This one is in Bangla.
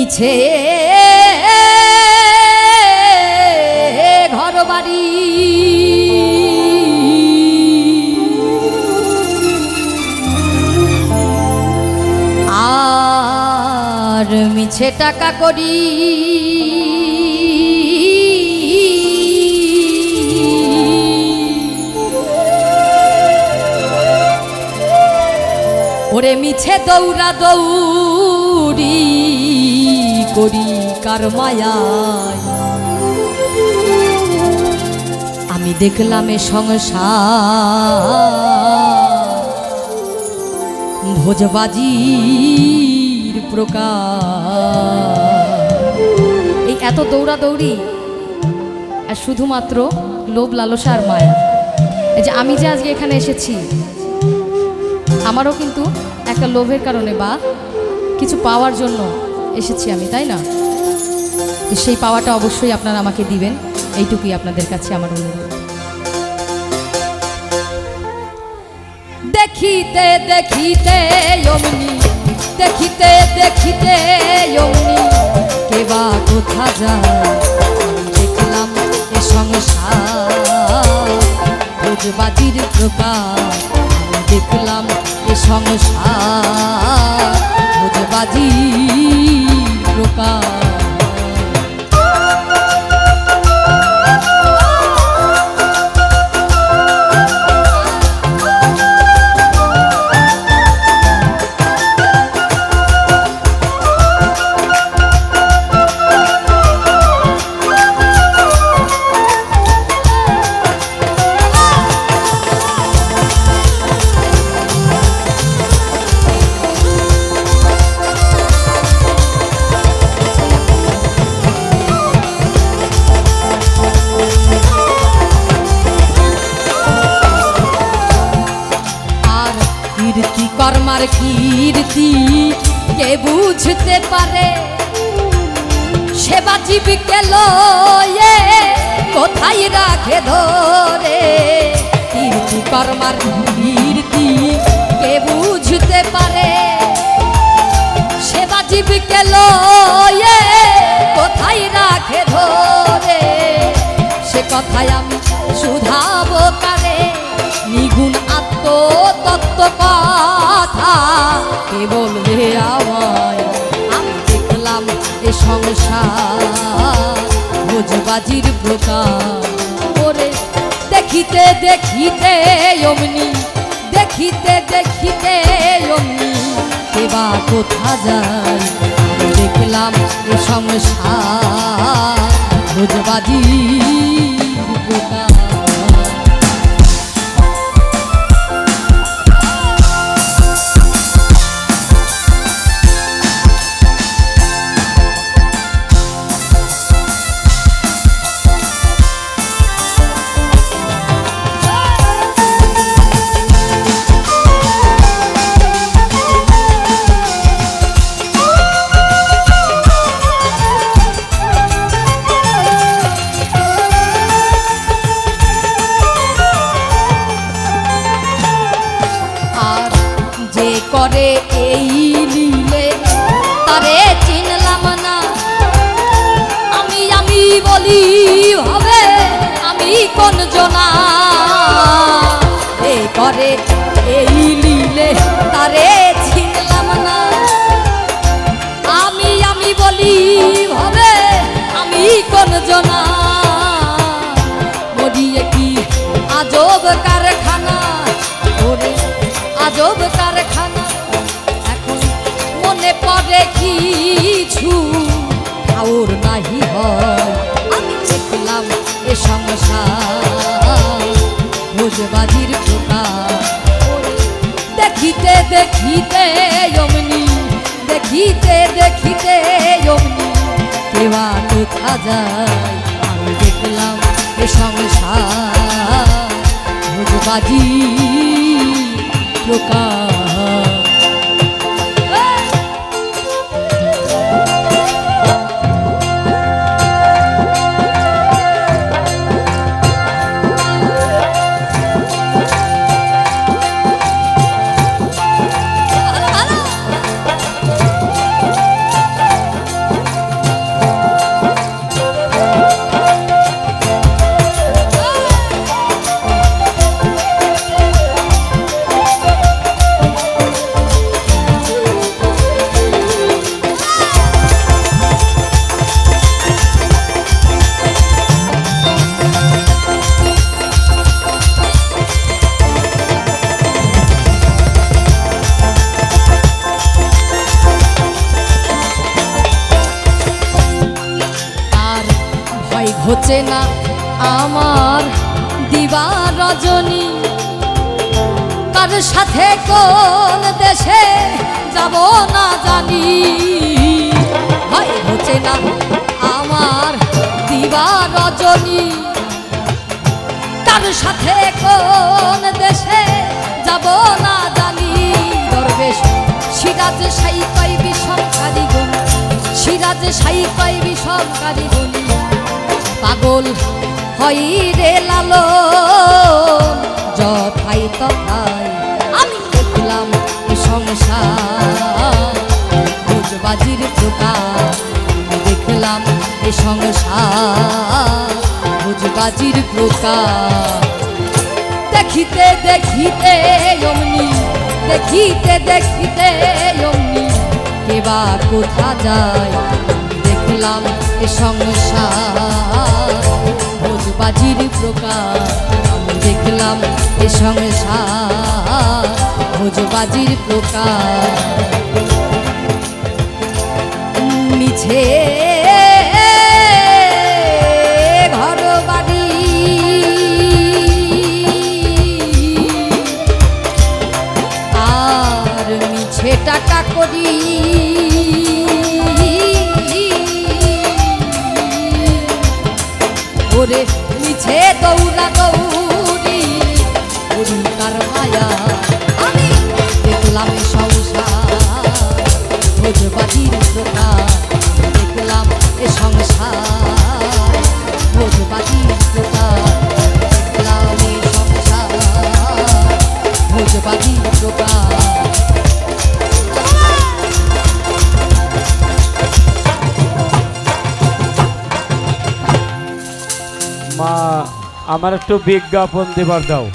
মিছে ঘর বাড়ি আর মিছে টাকা করি ওরে মিছে দৌড়া দৌড়ি করি কার মায়ায় আমি দেখলাম এ সংসার ভোজবাজির প্রকার। এই এত দৌড়া দৌড়ি আর শুধুমাত্র লোভ লালসা আর মায়া। এই যে আমি যে আজকে এখানে এসেছি আমারও কিন্তু একটা লোভের কারণে বা কিছু পাওয়ার জন্য এসেছি আমি, তাই না? সেই পাওয়াটা অবশ্যই আপনারা আমাকে দিবেন, এইটুকুই আপনাদের কাছে আমার অনুরোধ। দেখিতে দেখিতে অমনি দেখিতে দেখিতে অমনি কেবা কোথা যায় দেখলাম এ সংসার ভোজবাজির প্রকার দেখলাম এ সংসার ভোজবাজির প্রকার। কর্মার কীর্তি কে বুঝতে পারে সেবা জীবকে লয়ে কোথায় রাখে ধরে। কীর্তি কর্মার কীর্তি কে বুঝতে পারে সেবা জীবকে লয়ে কোথায় রাখে ধরে। সে কথায় আমি শুধাবো কারে নিগুণ আত্মতত্ত্ব কথা কে বলবে আমায়। আমি দেখলাম এ সংসার ভোজবাজির প্রকার। ওরে দেখিতে দেখিতে অমনি দেখিতে দেখিতে অমনি কেবা কোথা যায় আমি দেখলাম এ সংসার ভোজবাজির প্রকার। করে এই লীলে তারে চিনলাম না আমি আমি বলি হবে আমি কোন জনা। এ করে এই লীলে তারে চিনলাম না আমি আমি বলি হবে আমি কোন জনা। মরিয়ে কি আজব কারখানা ওরে আজব কারখানা এখন মনে পড়ে কিছু ঠাউর নাহি হয়। আমি দেখলাম এ সংসার ভোজবাজির প্রকার। দেখিতে দেখিতে অমনি দেখিতে দেখিতে অমনি কেবা কোথা যায় আমি দেখলাম এ সংসার ভোজবাজির প্রকার। হচ্ছে না আমার দিবা রজনী, কার সাথে কোন দেশে যাব না জানি। ভাই হচ্ছে না আমার দিবা রজনী, কার সাথে কোন দেশে যাব না জানি। দরবেশ সিরাজ সাই কয় বিষমকারী গনি, সিরাজ সাই কয় বিষমকারী গনি, পাগল হই রে লালন যথাই তথাই আমি দেখলাম সংসার ভোজবাজির প্রকার। দেখলাম এ সংসার ভোজবাজির প্রকার। দেখিতে দেখিতে অমনি, দেখিতে দেখিতে অমনি কেবা কোথা যায়। দেখলাম এ সংসার ভোজবাজির প্রকার। আমি দেখলাম এ সংসার ভোজবাজির প্রকার। মিছে ঘর বাড়ি আর মিছে টাকা করি, ওরে মিছে দৌড়া দৌড়ি করি কার মায়া। আমি দেখলাম সংসার ভোজবাজির প্রকার। দেখলাম এ সংসার ভোজবাজির প্রকার। দেখলাম এ সংসার ভোজবাজির প্রকার। মা আমার একটু বিজ্ঞাপন দেবার দাও।